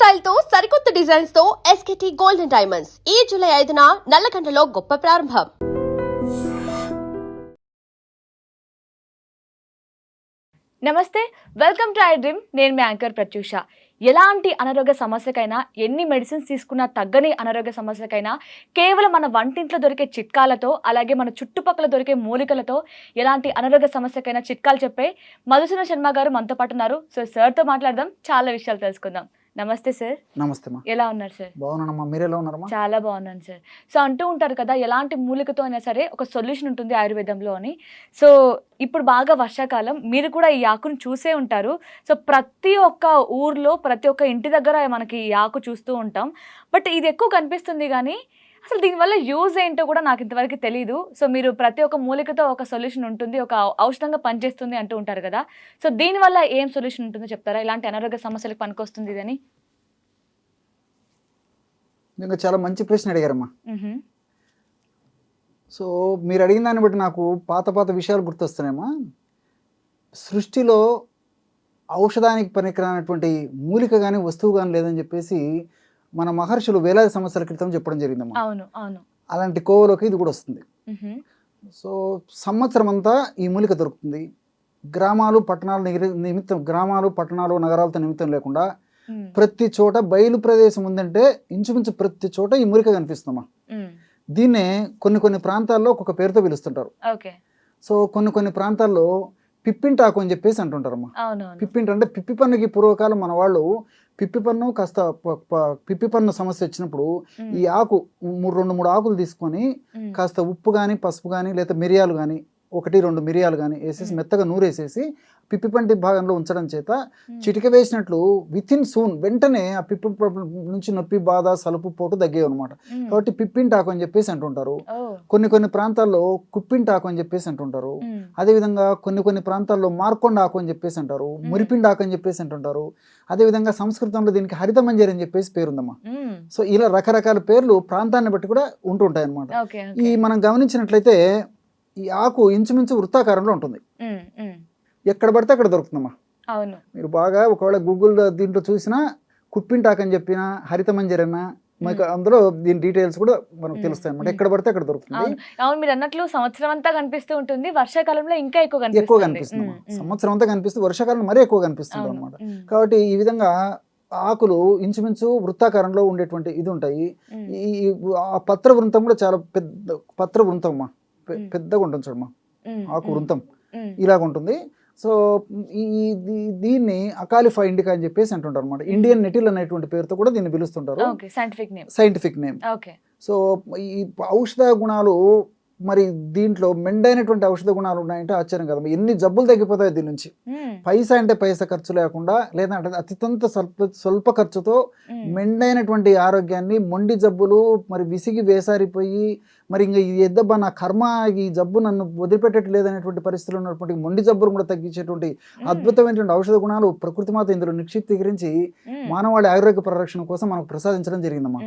Style తో సరికొత్త designs తో ఎస్కేటీ గోల్డెన్ డైమండ్స్ ఈ జూలై 5న నల్లకండలో గొప్ప ప్రారంభం. నమస్తే, వెల్కమ్ టు ఐ డ్రీమ్. నేను మీ యాంకర్ ప్రత్యూష. ఎలాంటి అనారోగ్య సమస్యకైనా, ఎన్ని మెడిసిన్స్ తీసుకున్నా తగ్గని అనారోగ్య సమస్యకైనా కేవలం మన వంటింట్లో దొరికే చిట్కాలతో, అలాగే మన చుట్టుపక్కల దొరికే మూలికలతో ఎలాంటి అనారోగ్య సమస్యకైనా చిట్కాలు చెప్పే మధుసూదన్ శర్మ గారు మనతో పాటు ఉన్నారు. సో సార్తో మాట్లాడదాం, చాలా విషయాలు తెలుసుకుందాం. నమస్తే సార్. నమస్తే మా. ఎలా ఉన్నారు సార్? బాగున్నానమ్మా, మీరు ఎలా ఉన్నారమ్మా? చాలా బాగున్నాను సార్. సో అంటూ ఉంటారు కదా, ఎలాంటి మూలికతో అయినా సరే ఒక సొల్యూషన్ ఉంటుంది ఆయుర్వేదంలో అని. సో ఇప్పుడు బాగా వర్షాకాలం, మీరు కూడా ఈ ఆకును చూసే ఉంటారు. సో ప్రతి ఒక్క ఊర్లో, ప్రతి ఒక్క ఇంటి దగ్గర మనకి ఈ ఆకు చూస్తూ ఉంటాం. బట్ ఇది ఎక్కువ కనిపిస్తుంది కానీ అసలు దీనివల్ల యూజ్ ఏంటో కూడా నాకు ఇంతవరకు తెలియదు. సో మీరు ప్రతి ఒక్క మూలికతో ఒక సొల్యూషన్ ఉంటుంది, ఒక ఔషధంగా పనిచేస్తుంది అంటూ ఉంటారు కదా. సో దీనివల్ల ఏం సొల్యూషన్ ఉంటుందో చెప్తారా? ఇలాంటి అనారోగ్య సమస్యలకు పనికొస్తుంది ఇదని. ఇంకా చాలా మంచి ప్రశ్న అడిగారమ్మా. సో మీరు అడిగిన దాన్ని బట్టి నాకు పాత విషయాలు గుర్తొస్తున్నాయమ్మా. సృష్టిలో ఔషధానికి పనికిరానటువంటి మూలిక కానీ వస్తువు కానీ లేదని చెప్పేసి మన మహర్షులు వేలాది సంవత్సరాల క్రితం చెప్పడం జరిగిందమ్మా. అవును అవును. అలాంటి కోవలోకి ఇది కూడా వస్తుంది. సో సంవత్సరం అంతా ఈ మూలిక దొరుకుతుంది. గ్రామాలు పట్టణాలు నగరాలతో నిమిత్తం లేకుండా ప్రతి చోట బయలు ప్రదేశం ఉందంటే ఇంచుమించు ప్రతి చోట ఈ మూలిక కనిపిస్తుందమ్మా. దీన్నే కొన్ని ప్రాంతాల్లో ఒక్కొక్క పేరుతో పిలుస్తుంటారు. సో కొన్ని ప్రాంతాల్లో పిప్పింటాకు అని చెప్పేసి అంటుంటారమ్మా. పిప్పింట అంటే పిప్పి పన్నుకి పూర్వకాలం మన వాళ్ళు పిప్పి పన్ను సమస్య వచ్చినప్పుడు ఈ ఆకు 2-3 ఆకులు తీసుకొని కాస్త ఉప్పు కానీ పసుపు కానీ లేదా మిరియాలు కానీ 1-2 మిరియాలు కానీ వేసేసి మెత్తగా నూరేసేసి పిప్పి పంటి భాగంలో ఉంచడం చేత చిటిక వేసినట్లు వితిన్ వెంటనే ఆ పిప్పి నుంచి నొప్పి, బాధ, సలుపు, పోటు తగ్గేవి అనమాట. కాబట్టి పిప్పింటాకు అని చెప్పేసి అంటుంటారు. కొన్ని ప్రాంతాల్లో కుప్పింటాకు అని చెప్పేసి అంటుంటారు. అదేవిధంగా కొన్ని ప్రాంతాల్లో మార్కొండ ఆకు అని చెప్పేసి అంటారు, మురిపిండాకు అని చెప్పేసి అంటుంటారు. అదేవిధంగా సంస్కృతంలో దీనికి హరిత మంజరి అని చెప్పేసి పేరుందమ్మా. సో ఇలా రకరకాల పేర్లు ప్రాంతాన్ని బట్టి కూడా ఉంటుంటాయి అనమాట. ఈ మనం గమనించినట్లయితే ఈ ఆకు ఇంచుమించు వృత్తాకారంలో ఉంటుంది. ఎక్కడ పడితే అక్కడ దొరుకుతుందమ్మా. అవును. మీరు బాగా ఒకవేళ గూగుల్ దీంట్లో చూసినా కుప్పింటాకు అని చెప్పినా, హరిత మంజరి అన్నా, మీకు అందులో దీని డీటెయిల్స్ కూడా మనకు తెలుస్తాయి అనమాట. ఎక్కడ పడితే అక్కడ దొరుకుతుంది. అవును, మీరు అన్నట్లు సంవత్సరం అంతా కనిపిస్తూ ఉంటుంది, వర్షాకాలంలో ఇంకా ఎక్కువ కనిపిస్తుంది. సంవత్సరం అంతా కనిపిస్తుంది, వర్షాకాలం మరీ ఎక్కువ కనిపిస్తుంది అనమాట. కాబట్టి ఈ విధంగా ఆకులు ఇంచుమించు వృత్తాకారంలో ఉండేటువంటి ఇది ఉంటాయి. ఈ పత్ర వృంతం కూడా చాలా పెద్ద పత్ర వృంతం అమ్మా, పెద్దగా ఉంటుంది చూడమ్మా. ఆకు వృంతం ఇలాగ ఉంటుంది. సో దీన్ని అకాలిఫా ఇండికా అని చెప్పేసి అంటుంటారు అనమాట. ఇండియన్ నెటిల్ అనేటువంటి పేరుతో కూడా దీన్ని పిలుస్తుంటారు, సైంటిఫిక్ నేమ్. సో ఈ ఔషధ గుణాలు మరి దీంట్లో మెండైనటువంటి ఔషధ గుణాలు ఉన్నాయంటే ఆశ్చర్యం కదా. ఎన్ని జబ్బులు తగ్గిపోతాయి దీని నుంచి. పైసా అంటే పైసా ఖర్చు లేకుండా, లేదంటే అత్యంత స్వల్ప ఖర్చుతో మెండైనటువంటి ఆరోగ్యాన్ని, మొండి జబ్బులు మరి విసిగి వేసారిపోయి మరి ఇంకా ఎద్దబ్బా నా కర్మ, ఈ జబ్బు నన్ను వదిలిపెట్టేట్టు లేదనేటువంటి పరిస్థితుల్లో ఉన్నటువంటి మొండి జబ్బులు కూడా తగ్గించేటువంటి అద్భుతమైనటువంటి ఔషధ గుణాలు ప్రకృతి మాత ఇందులో నిక్షిప్తీకరించి మానవాళి ఆరోగ్య పరిరక్షణ కోసం మనకు ప్రసాదించడం జరిగిందమ్మా.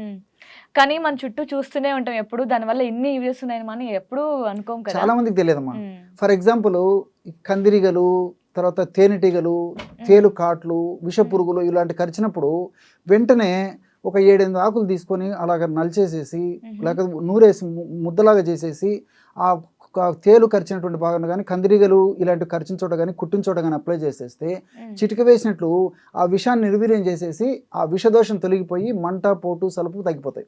కానీ మన చుట్టూ చూస్తూనే ఉంటాం ఎప్పుడు, దానివల్ల ఇన్ని యూజెస్ ఉన్నాయని ఎప్పుడు అనుకోం కదా. చాలా మందికి తెలియదమ్మా. ఫర్ ఎగ్జాంపుల్ కందిరీగలు, తర్వాత తేనెటీగలు, తేలు కాట్లు, విష పురుగులు ఇలాంటి కరిచినప్పుడు వెంటనే ఒక 7-8 ఆకులు తీసుకొని అలాగ నలిచేసేసి లేకపోతే నూరేసి ముద్దలాగా చేసేసి ఆ తేలు కరిచినటువంటి భాగంలో కానీ, కందిరీగలు ఇలాంటి కరిచిన చోట కానీ, కుట్టిన చోట కానీ అప్లై చేసేస్తే చిటిక వేసినట్లు ఆ విషాన్ని నిర్వీర్యం చేసేసి ఆ విషదోషం తొలగిపోయి మంట, పోటు, సలుపు తగ్గిపోతాయి.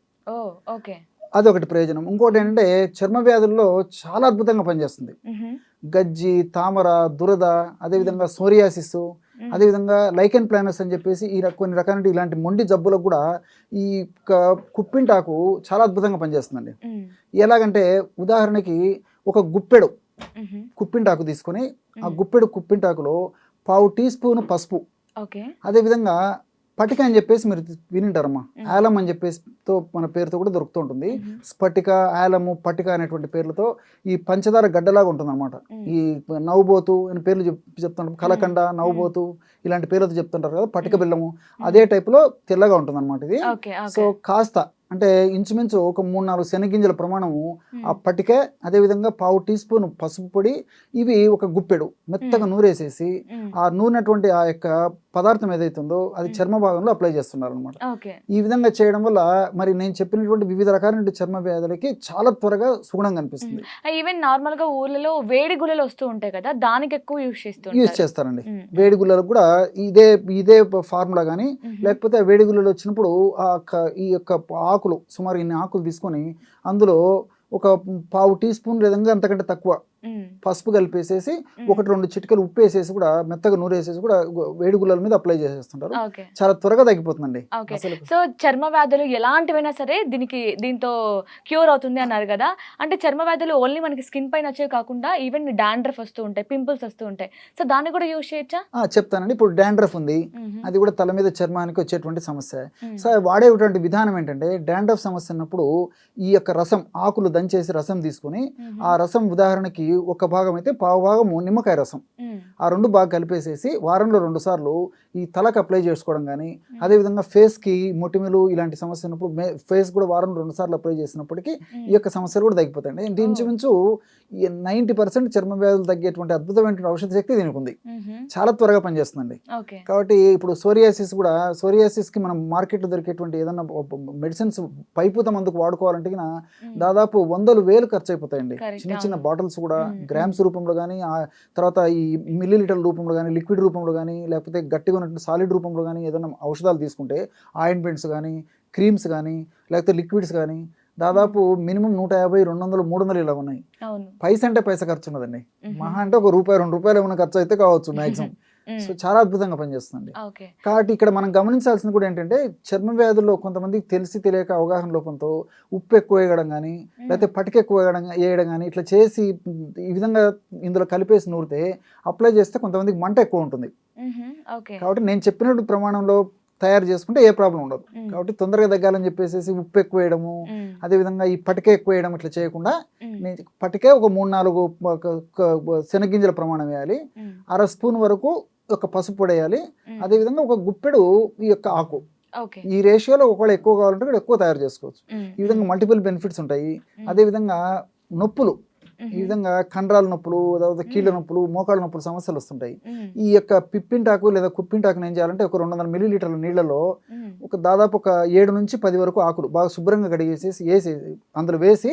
అదొకటి ప్రయోజనం. ఇంకోటి ఏంటంటే చర్మ వ్యాధుల్లో చాలా అద్భుతంగా పనిచేస్తుంది. గజ్జి, తామర, దురద, అదేవిధంగా సోరియాసిస్, అదేవిధంగా లైకెన్ ప్లానస్ అని చెప్పేసి కొన్ని రకాల ఇలాంటి మొండి జబ్బులకు కూడా ఈ కుప్పింటాకు చాలా అద్భుతంగా పనిచేస్తుందండి. ఎలాగంటే ఉదాహరణకి ఒక గుప్పెడు కుప్పింటాకు తీసుకొని ఆ గుప్పెడు కుప్పింటాకులో 1/2 టీ స్పూన్ పసుపు, అదేవిధంగా పటిక అని చెప్పేసి మీరు వినింటారమ్మా. ఆలం అని చెప్పేసి మన పేరుతో కూడా దొరుకుతూ ఉంటుంది. స్ఫటిక, ఆలము, పటిక అనేటువంటి పేర్లతో ఈ పంచదార గడ్డలాగా ఉంటుంది అనమాట. ఈ నవ్వుబోతు అని పేర్లు చెప్తుంటారు, కలకండ, నవ్వుబోతు ఇలాంటి పేర్లతో చెప్తుంటారు కదా, పటిక బెల్లము అదే టైపులో తెల్లగా ఉంటుంది అనమాట ఇది. సో కాస్త అంటే ఇంచుమించు ఒక 3-4 శనగింజల ప్రమాణము ఆ పటిక, అదేవిధంగా పావు టీ స్పూన్ పసుపు పొడి, ఇవి ఒక గుప్పెడు మెత్తగా నూరేసేసి ఆ నూనెటువంటి ఆ యొక్క పదార్థం ఏదైతుందో అది చర్మ భాగంలో అప్లై చేస్తున్నారు అనమాట. ఈ విధంగా చేయడం వల్ల మరి నేను చెప్పినటువంటి వివిధ రకాలైన చర్మ వ్యాధులకి చాలా త్వరగా సుగుణం కనిపిస్తుంది. ఈవెన్ నార్మల్ గా ఊర్లలో వేడి గుల్లలు వస్తూ ఉంటాయి కదా, దానికి ఎక్కువ యూజ్ చేస్తారండి. వేడి గుల్లలకు కూడా ఇదే ఫార్ములా కానీ, లేకపోతే ఆ వేడి గుల్లలు వచ్చినప్పుడు ఈ యొక్క ఆకులు సుమారు ఇన్ని ఆకులు తీసుకొని అందులో ఒక పావు టీ స్పూన్ లేదంగా అంతకంటే తక్కువ పసుపు కలిపేసేసి 1-2 చిటికలు ఉప్పు వేసేసి కూడా మెత్తగా నూరేసేసి కూడా వేడి గుల్లల మీద అప్లై చేసేస్తుంటారు. చాలా త్వరగా తగ్గిపోతుందండి. సో చర్మ వ్యాధులు ఎలాంటివైనా సరే దీంతో క్యూర్ అవుతుంది అన్నారు కదా, అంటే చర్మ వ్యాధులు ఓన్లీ మనకి స్కిన్ పైన వచ్చే కాకుండా ఈవెన్ డాండ్రఫ్ వస్తూ ఉంటాయి, పింపుల్స్ వస్తూ ఉంటాయి, సో దాన్ని కూడా యూజ్ చేయొచ్చా? చెప్తానండి. ఇప్పుడు డాండ్రఫ్ ఉంది, అది కూడా తల మీద చర్మానికి వచ్చేటువంటి సమస్య. సో వాడేటువంటి విధానం ఏంటంటే, డాండ్రఫ్ సమస్య ఉన్నప్పుడు ఈ యొక్క రసం, ఆకులు దంచేసి రసం తీసుకుని ఆ రసం ఉదాహరణకి ఒక భాగం అయితే పావు భాగము నిమ్మకాయ రసం, ఆ 2 బాగా కలిపేసేసి వారంలో 2 సార్లు ఈ తలకు అప్లై చేసుకోవడం కానీ, అదేవిధంగా ఫేస్కి మొటిమలు ఇలాంటి సమస్య ఉన్నప్పుడు ఫేస్ కూడా వారంలో 2 సార్లు అప్లై చేసినప్పటికీ ఈ యొక్క సమస్యలు కూడా తగ్గిపోతాయండి. ఇంచుమించు 90% చర్మ వ్యాధులు తగ్గేటువంటి అద్భుతమైన ఔషధ శక్తి దీనికి ఉంది. చాలా త్వరగా పనిచేస్తుందండి. కాబట్టి ఇప్పుడు సోరియాసిస్కి మనం మార్కెట్లో దొరికేటువంటి ఏదన్నా మెడిసిన్స్ పైపుత మందుకు వాడుకోవాలంటే దాదాపు 100,000 ఖర్చు అయిపోతాయండి. చిన్న బాటిల్స్ కూడా గ్రామ్స్ రూపంలో కానీ, తర్వాత ఈ మిల్లీలీటర్ల రూపంలో కానీ, లిక్విడ్ రూపంలో కానీ, లేకపోతే గట్టిగా ఉన్నటువంటి సాలిడ్ రూపంలో కానీ ఏదైనా ఔషధాలు తీసుకుంటే ఆయింట్మెంట్స్ కానీ, క్రీమ్స్ కానీ, లేకపోతే లిక్విడ్స్ కానీ దాదాపు మినిమం 150, 200, 300 ఇలా ఉన్నాయి. పైసా అంటే పైసా ఖర్చు ఉన్నదండి. మహా అంటే ₹1, ₹2 ఏమైనా ఖర్చు అయితే కావచ్చు మ్యాక్సిమం. సో చాలా అద్భుతంగా పనిచేస్తుంది. కాబట్టి ఇక్కడ మనం గమనించాల్సింది కూడా ఏంటంటే, చర్మ వ్యాధుల్లో కొంతమందికి తెలిసి తెలియక అవగాహన లోపంతో ఉప్పు ఎక్కువ వేయడం కానీ, లేకపోతే పటిక ఎక్కువ వేయడం కానీ ఇట్లా చేసి ఈ విధంగా ఇందులో కలిపేసి నూరితే అప్లై చేస్తే కొంతమందికి మంట ఎక్కువ ఉంటుంది. కాబట్టి నేను చెప్పినట్టు ప్రమాణంలో తయారు చేసుకుంటే ఏ ప్రాబ్లం ఉండదు. కాబట్టి తొందరగా తగ్గాలని చెప్పేసి ఉప్పు ఎక్కువ వేయడము, అదేవిధంగా ఈ పటిక ఎక్కువ వేయడం ఇట్లా చేయకుండా, పటికే ఒక 3-4 శనగింజల ప్రమాణం వేయాలి, 1/2 స్పూన్ వరకు ఒక పసుపు పొడి వేయాలి, అదేవిధంగా ఒక గుప్పెడు ఈ యొక్క ఆకు. ఈ రేషియోలో ఒకవేళ ఎక్కువ కావాలంటే కూడా ఎక్కువ తయారు చేసుకోవచ్చు. ఈ విధంగా మల్టిపుల్ బెనిఫిట్స్ ఉంటాయి. అదేవిధంగా నొప్పులు, ఈ విధంగా కండరాల నొప్పులు, తర్వాత కీళ్ళ నొప్పులు, మోకాళ్ళ నొప్పులు సమస్యలు వస్తుంటాయి. ఈ యొక్క పిప్పింటాకు లేదా కుప్పింటాకుని ఏం చేయాలంటే ఒక 200 మిల్లీలీటర్ల నీళ్లలో ఒక దాదాపు ఒక 7 నుంచి 10 వరకు ఆకులు బాగా శుభ్రంగా కడిగేసేసి అందులో వేసి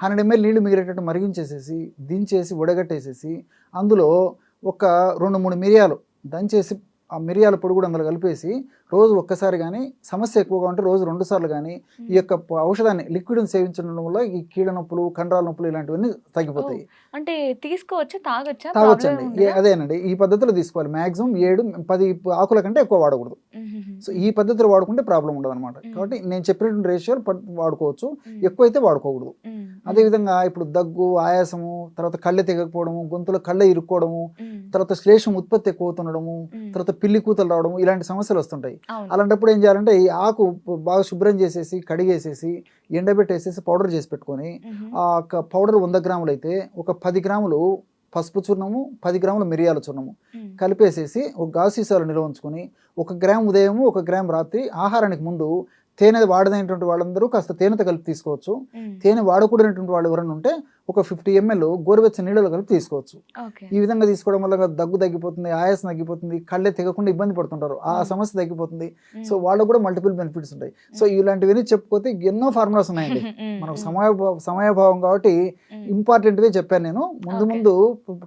100 ml నీళ్లు మిగిలేటట్టు మరిగించేసేసి దించేసి వడగట్టేసేసి అందులో ఒక 2-3 మిరియాలు దంచేసి ఆ మిరియాల పొడి కూడా అందులో కలిపేసి రోజు ఒక్కసారి కానీ, సమస్య ఎక్కువగా ఉంటే రోజు 2 సార్లు కానీ ఈ యొక్క ఔషధాన్ని లిక్విడ్ని సేవించడం వల్ల ఈ కీళ్ళ నొప్పులు, కండరాల నొప్పులు ఇలాంటివన్నీ తగ్గిపోతాయి. అంటే తీసుకోవచ్చా, తాగొచ్చండి. అదేనండి, ఈ పద్ధతిలో తీసుకోవాలి. మాక్సిమం 7-10 ఆకుల కంటే ఎక్కువ వాడకూడదు. సో ఈ పద్ధతిలో వాడుకుంటే ప్రాబ్లం ఉండదు అనమాట. కాబట్టి నేను చెప్పినటువంటి రేషియోలు వాడుకోవచ్చు, ఎక్కువైతే వాడుకోకూడదు. అదేవిధంగా ఇప్పుడు దగ్గు, ఆయాసము, తర్వాత కళ్ళె తెగకపోవడము, గొంతులో కళ్ళె ఇరుక్కోవడము, తర్వాత శ్లేషం ఉత్పత్తి ఎక్కువ అవుతుండడము, తర్వాత పిల్లి కూతలు రావడము, ఇలాంటి సమస్యలు వస్తుంటాయి. అలాంటప్పుడు ఏం చేయాలంటే ఈ ఆకు బాగా శుభ్రం చేసేసి కడిగేసేసి ఎండబెట్టేసేసి పౌడర్ చేసి పెట్టుకొని, ఆ పౌడర్ 100 గ్రాములు అయితే ఒక 10 గ్రాములు పసుపు చూర్ణము, 10 గ్రాముల మిరియాల చూర్ణము కలిపేసేసి ఒక గాజు సీసాలో నిల్వ ఉంచుకొని 1 గ్రామ్ ఉదయము, 1 గ్రామ్ రాత్రి ఆహారానికి ముందు తేనె వాడదైనటువంటి వాళ్ళందరూ కాస్త తేనెతో కలిపి తీసుకోవచ్చు. తేనె వాడకూడనటువంటి వాళ్ళు ఎవరైనా ఉంటే ఒక 50 ml గోరువెచ్చని నీళ్ళలో కలిపి తీసుకోవచ్చు. ఈ విధంగా తీసుకోవడం వల్ల దగ్గు తగ్గిపోతుంది, ఆయాసం తగ్గిపోతుంది, కళ్ళే తెగకుండా ఇబ్బంది పడుతుంటారు, ఆ సమస్య తగ్గిపోతుంది. సో వాళ్ళకు కూడా మల్టిపుల్ బెనిఫిట్స్ ఉంటాయి. సో ఇలాంటివన్నీ చెప్పుకోతే ఎన్నో ఫార్ములాస్ ఉన్నాయండి. మనకు సమయభావం కాబట్టి ఇంపార్టెంట్వే చెప్పాను నేను. ముందు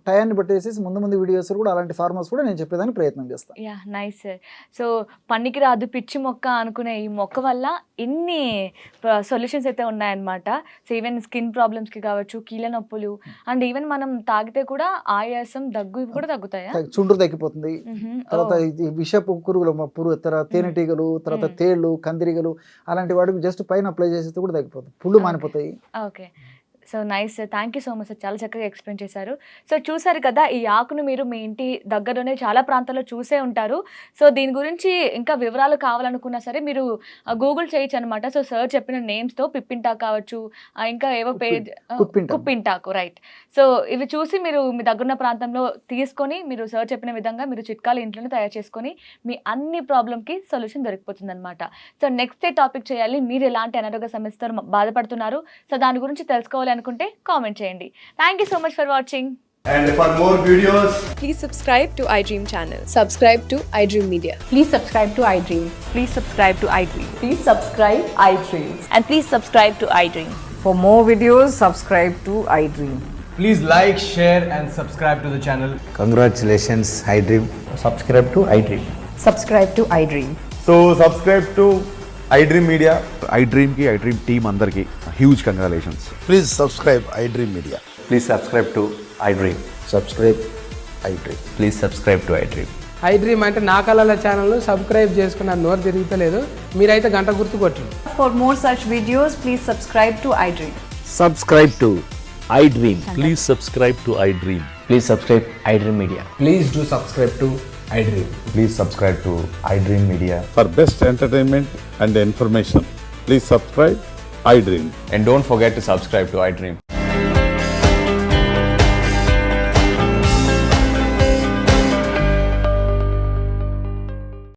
టయాన్ని బట్టేసి ముందు వీడియోస్ కూడా అలాంటి ఫార్ములాస్ కూడా నేను చెప్పేదానికి ప్రయత్నం చేస్తాను. Nice sir. సో పనికి రాదు పిచ్చి మొక్క అనుకునే ఈ మొక్క వల్ల ఇన్ని సొల్యూషన్స్ అయితే ఉన్నాయన్నమాట. సో ఈవెన్ స్కిన్ ప్రాబ్లమ్స్కి కావచ్చు, కీళ్ళ నొప్పులు, అండ్ ఈవెన్ మనం తాగితే కూడా ఆయాసం, దగ్గు ఇవి కూడా తగ్గుతాయా? చుండ్రు తగ్గిపోతుంది. తర్వాత విషపు పురుగు, తేనెటీగలు, తర్వాత తేళ్లు, కందిరీగలు అలాంటి వాటికి జస్ట్ పైన అప్లై చేస్తే కూడా తగ్గిపోతుంది. పుళ్ళు మానిపోతాయి. Okay. So nice sir, thank you so much sir, చాలా చక్కగా ఎక్స్ప్లెయిన్ చేశారు. సో చూసారు కదా, ఈ ఆకును మీరు మీ ఇంటి దగ్గరలోనే చాలా ప్రాంతాల్లో చూసే ఉంటారు. సో దీని గురించి ఇంకా వివరాలు కావాలనుకున్నా సరే మీరు గూగుల్ చేయొచ్చు అనమాట. సో సార్ చెప్పిన నేమ్స్తో పిప్పింటాకు కావచ్చు, ఇంకా ఏవో పేజ్ కుప్పింటాకు, రైట్. సో ఇవి చూసి మీరు మీ దగ్గరున్న ప్రాంతంలో తీసుకొని మీరు సార్ చెప్పిన విధంగా మీరు చిట్కాలు ఇంట్లోనే తయారు చేసుకొని మీ అన్ని ప్రాబ్లంకి సొల్యూషన్ దొరికిపోతుంది అనమాట. సో నెక్స్ట్ టాపిక్ చేయాలి, మీరు ఎలాంటి అనారోగ్య సమస్యతో బాధపడుతున్నారు, సో దాని గురించి తెలుసుకోవాలి అనుకుంటే కామెంట్ చేయండి. Thank you so much for watching. And for more videos, Please subscribe to iDream channel. Subscribe to iDream Media. Please subscribe to iDream. Please subscribe to iDream. Please subscribe iDream. And please subscribe to iDream. For more videos, subscribe to iDream. please like, share and subscribe to the channel. Congratulations, iDream. Subscribe to iDream. Subscribe to iDream. So subscribe to iDream Media. iDream की iDream team अंदर की huge congratulations. Please subscribe iDream Media. Please subscribe to iDream. Subscribe iDream. Please subscribe to iDream. iDream అంటే నా కళల channel subscribe చేసుకున్న నోరు తిరుగుతలేదు, మీరైతే గంట గుర్తు కొట్టండి. For more such videos, please subscribe to iDream. Subscribe to iDream. Please subscribe to iDream. Please subscribe iDream Media. Please do subscribe to iDream. Please subscribe to iDream Media. For best entertainment and information, please subscribe iDream. And don't forget to subscribe to iDream.